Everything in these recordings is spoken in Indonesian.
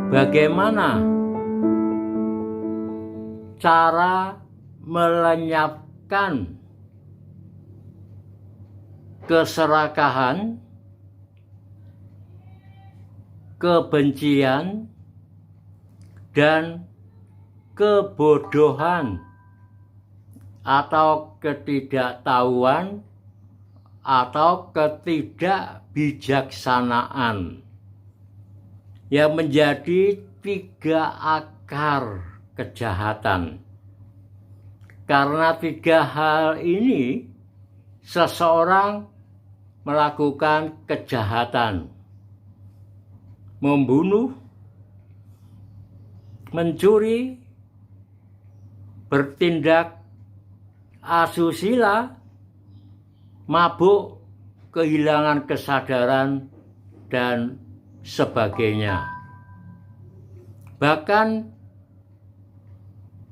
Bagaimana cara melenyapkan keserakahan, kebencian, dan kebodohan atau ketidaktahuan atau ketidakbijaksanaan yang menjadi 3 akar kejahatan. Karena 3 hal ini seseorang melakukan kejahatan: membunuh, mencuri, bertindak asusila, mabuk, kehilangan kesadaran, dan sebagainya. Bahkan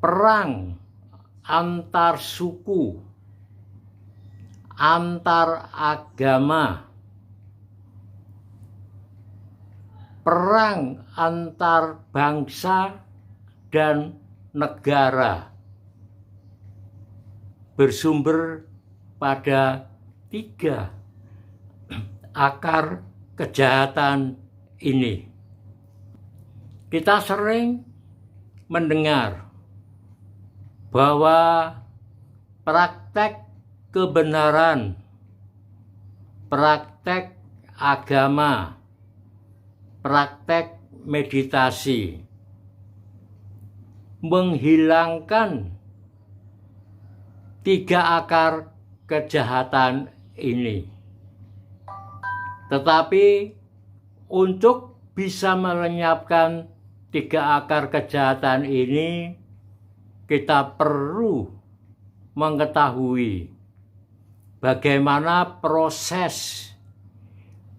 perang antar suku, antar agama, perang antar bangsa dan negara bersumber pada 3 akar kejahatan ini. Kita sering mendengar bahwa praktek kebenaran, praktek agama, praktek meditasi menghilangkan 3 akar kejahatan ini. Tetapi untuk bisa melenyapkan 3 akar kejahatan ini, kita perlu mengetahui bagaimana proses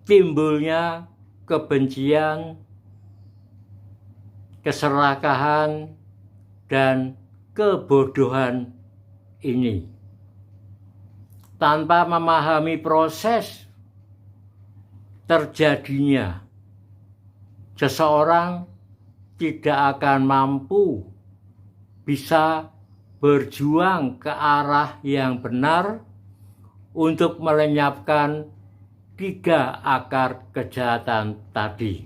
timbulnya kebencian, keserakahan, dan kebodohan ini. Tanpa memahami proses terjadinya, seseorang tidak akan mampu bisa berjuang ke arah yang benar untuk melenyapkan 3 akar kejahatan tadi.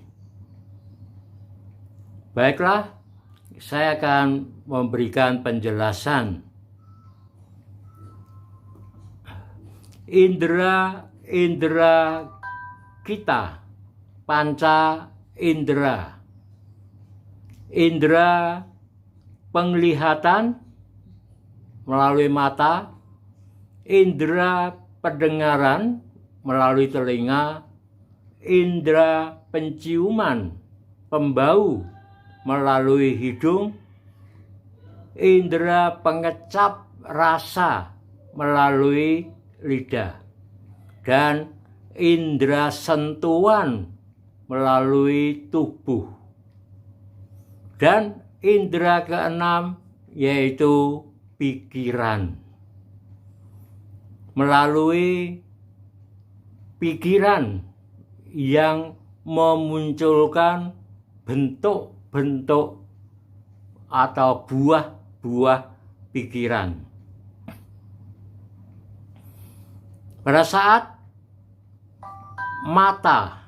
Baiklah, saya akan memberikan penjelasan. Indera kita, panca indera. Indera penglihatan melalui mata, indera pendengaran melalui telinga, indera penciuman, pembau melalui hidung, indera pengecap rasa melalui lidah, dan indera sentuhan melalui tubuh. Dan indera keenam yaitu pikiran. Melalui pikiran yang memunculkan bentuk-bentuk atau buah-buah pikiran. Pada saat mata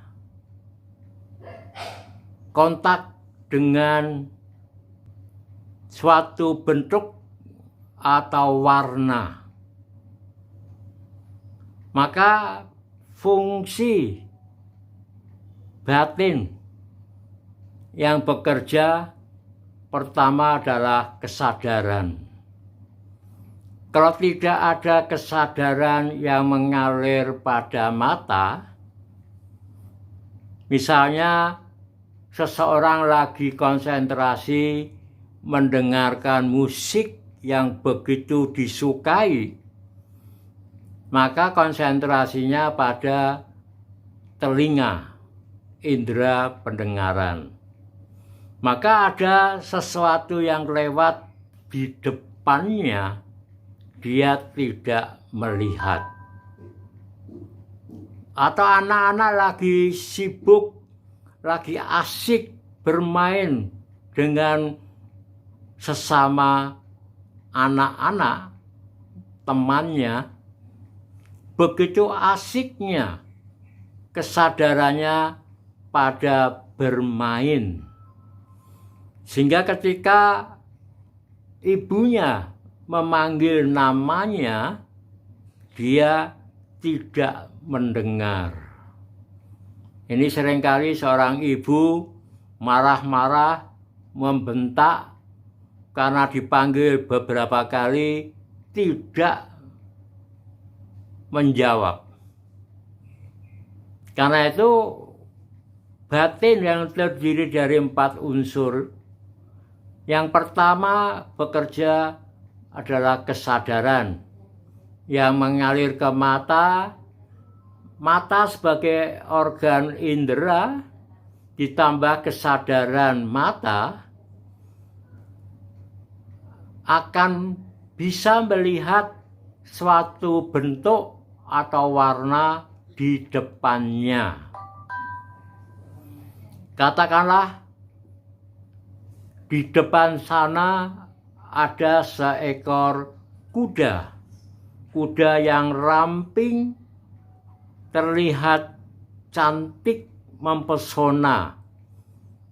kontak dengan suatu bentuk atau warna, maka fungsi batin yang bekerja pertama adalah kesadaran. Kalau tidak ada kesadaran yang mengalir pada mata, misalnya seseorang lagi konsentrasi mendengarkan musik yang begitu disukai, maka konsentrasinya pada telinga, indera pendengaran. Maka ada sesuatu yang lewat di depannya, dia tidak melihat. atau anak-anak lagi sibuk, lagi asik bermain dengan sesama anak-anak temannya, begitu asiknya kesadarannya pada bermain, sehingga ketika ibunya memanggil namanya, dia tidak mendengar. Ini seringkali seorang ibu marah-marah, membentak karena dipanggil beberapa kali tidak menjawab. Karena itu batin yang terdiri dari 4 unsur. Yang pertama bekerja adalah kesadaran yang mengalir ke mata. Mata sebagai organ indera ditambah kesadaran mata akan bisa melihat suatu bentuk atau warna di depannya. Katakanlah di depan sana ada seekor kuda. Kuda yang ramping, terlihat cantik, mempesona.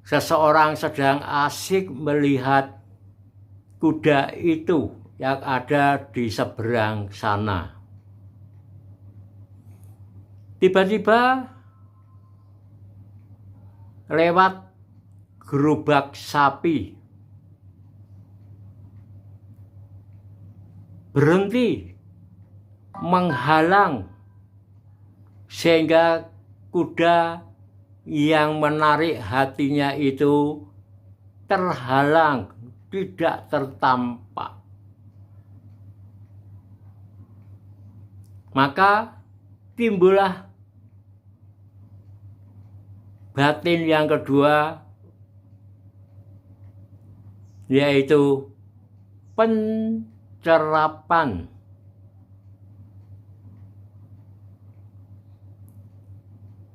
Seseorang sedang asik melihat kuda itu yang ada di seberang sana. Tiba-tiba lewat gerobak sapi, berhenti menghalang, sehingga kuda yang menarik hatinya itu terhalang, tidak tertampak. Maka timbullah batin yang kedua, yaitu pencerapan.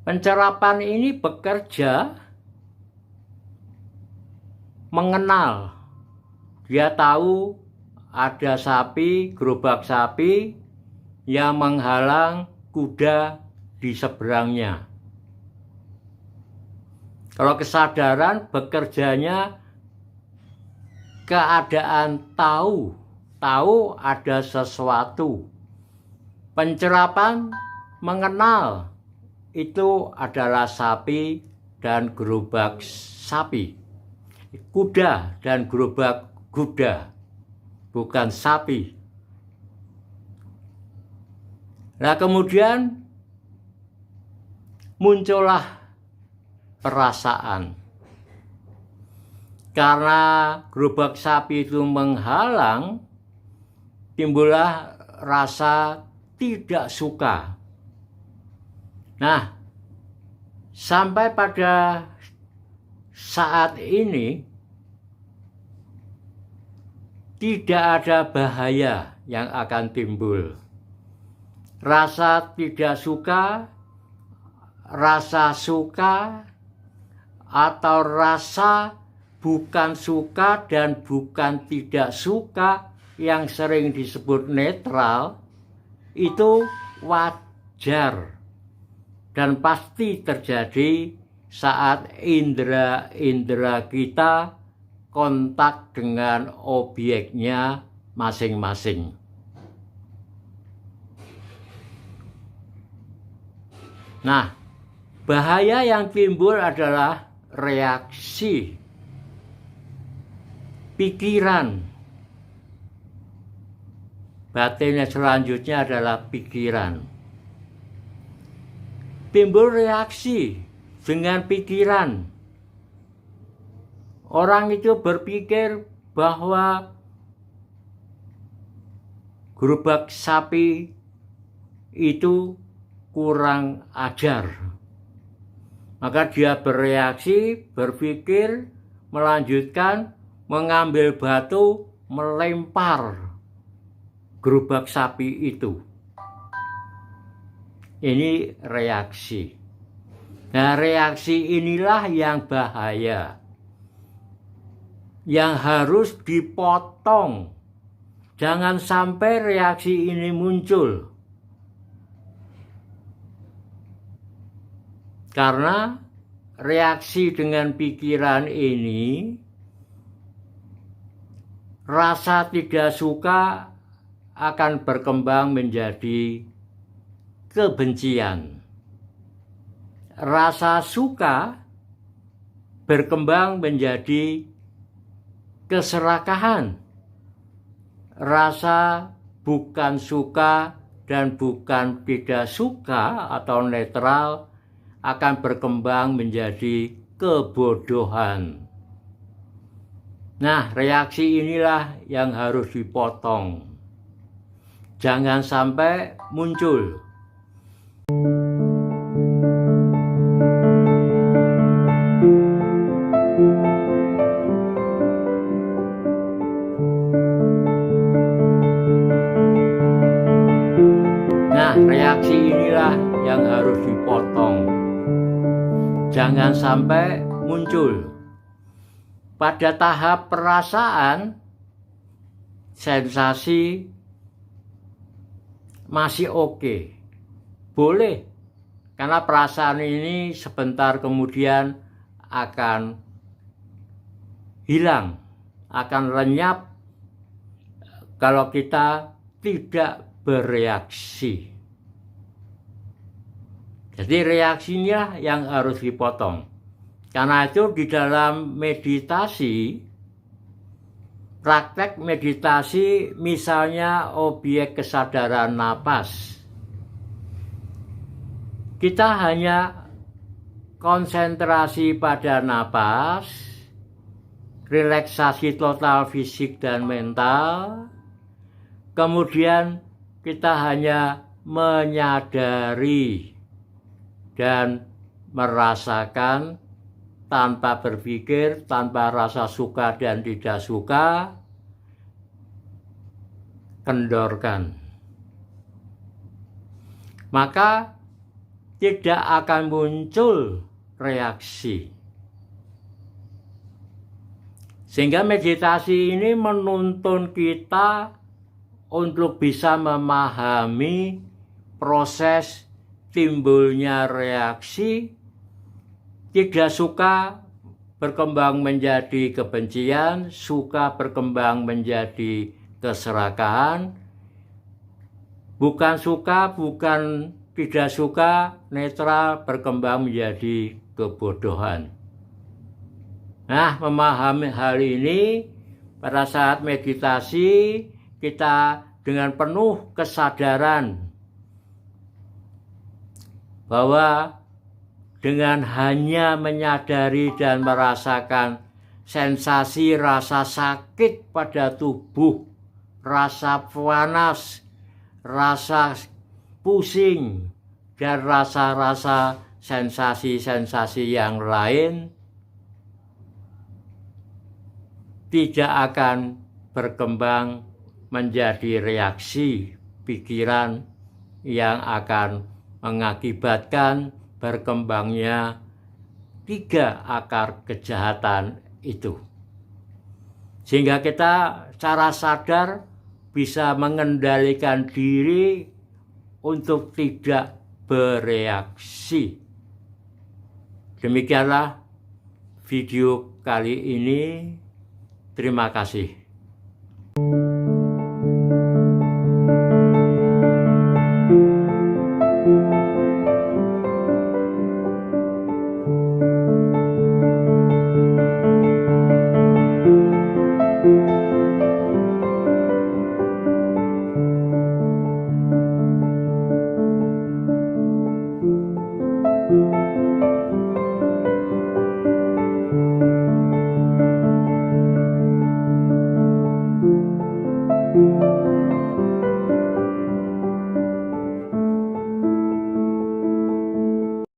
Pencerapan ini bekerja mengenal. Dia tahu ada sapi, gerobak sapi yang menghalang kuda di seberangnya. Kalau kesadaran bekerjanya keadaan tahu ada sesuatu. Pencerapan mengenal itu adalah sapi dan gerobak sapi. Kuda dan gerobak kuda, bukan sapi. Nah, kemudian muncullah perasaan. Karena gerobak sapi itu menghalang, timbullah rasa tidak suka. Nah, sampai pada saat ini tidak ada bahaya yang akan timbul. Rasa tidak suka, rasa suka, atau rasa bukan suka dan bukan tidak suka yang sering disebut netral, itu wajar dan pasti terjadi saat indera-indera kita kontak dengan objeknya masing-masing. Nah, bahaya yang timbul adalah reaksi pikiran. Batinnya selanjutnya adalah pikiran. Timbul reaksi dengan pikiran. Orang itu berpikir bahwa gerobak sapi itu kurang ajar. Maka dia bereaksi, berpikir, melanjutkan, mengambil batu, melempar gerobak sapi itu. Ini reaksi. Nah, reaksi inilah yang bahaya, yang harus dipotong. Jangan sampai reaksi ini muncul. Karena reaksi dengan pikiran ini, rasa tidak suka akan berkembang menjadi kebencian. Rasa suka berkembang menjadi keserakahan. Rasa bukan suka dan bukan tidak suka atau netral akan berkembang menjadi kebodohan. Nah, reaksi inilah yang harus dipotong. Jangan sampai muncul. Nah, reaksi inilah yang harus dipotong. Jangan sampai muncul. Pada tahap perasaan, sensasi masih oke. Boleh. Karena perasaan ini sebentar kemudian akan hilang, akan lenyap kalau kita tidak bereaksi. Jadi reaksinya yang harus dipotong. Karena itu di dalam meditasi, praktek meditasi misalnya objek kesadaran napas, kita hanya konsentrasi pada napas, relaksasi total fisik dan mental, kemudian kita hanya menyadari dan merasakan tanpa berpikir, tanpa rasa suka dan tidak suka, kendorkan. Maka tidak akan muncul reaksi. Sehingga meditasi ini menuntun kita untuk bisa memahami proses timbulnya reaksi. Tidak suka berkembang menjadi kebencian, suka berkembang menjadi keserakahan, bukan suka, bukan tidak suka, netral berkembang menjadi kebodohan. Nah, memahami hal ini pada saat meditasi kita dengan penuh kesadaran bahwa dengan hanya menyadari dan merasakan sensasi rasa sakit pada tubuh, rasa panas, rasa pusing, dan rasa-rasa sensasi-sensasi yang lain tidak akan berkembang menjadi reaksi pikiran yang akan mengakibatkan berkembangnya 3 akar kejahatan itu. Sehingga kita secara sadar bisa mengendalikan diri untuk tidak bereaksi. Demikianlah video kali ini. Terima kasih. Thank you.